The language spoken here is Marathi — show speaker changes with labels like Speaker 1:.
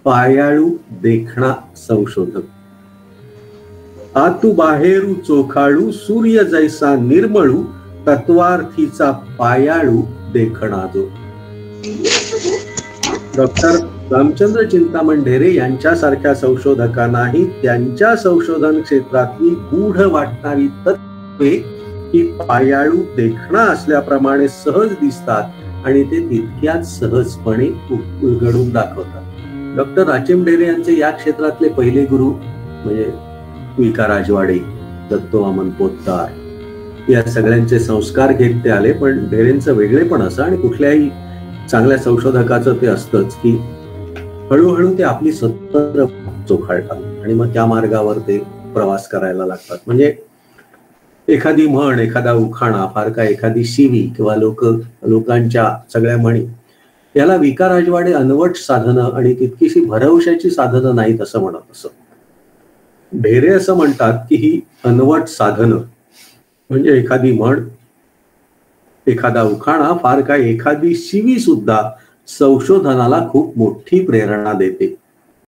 Speaker 1: पायाळू देखणा संशोधक. आतू बाहेरू चोखाळू सूर्य जैसा निर्मळू तत्वार्थीचा पायाळू देखणा जो. डॉक्टर रामचंद्र चिंतामण ढेरे यांच्यासारख्या संशोधकांनाही त्यांच्या संशोधन क्षेत्रातली गूढ वाटणारी तत्वे ही पायाळू देखणा असल्याप्रमाणे सहज दिसतात आणि ते तितक्याच सहजपणे उलगडून दाखवतात. डॉक्टर राचिम ढेरे यांचे या क्षेत्रातले पहिले गुरु म्हणजे विका राजवाडे, दत्तोवामन पोतदार या सगळ्यांचे संस्कार घेत ते आले. पण ढेरेंचं वेगळेपण असं आणि कुठल्याही चांगल्या संशोधकाचं ते असतंच की हळूहळू ते आपली स्वतंत्र चोखाळतात आणि मग त्या मार्गावर ते प्रवास करायला लागतात. म्हणजे एखादी म्हण, एखादा उखाणा, फार का एखादी शिवी किंवा लोकांच्या सगळ्या म्हणी याला विका राजवाडे अनवट साधनं आणि तितकीशी भरवशाची साधनं नाहीत असं म्हणत असत. ढेरे असं म्हणतात की ही अनवट साधनं म्हणजे एखादी म्हण, एखादा उखाणा, फार काय एखादी शिवी सुद्धा संशोधनाला खूप मोठी प्रेरणा देते.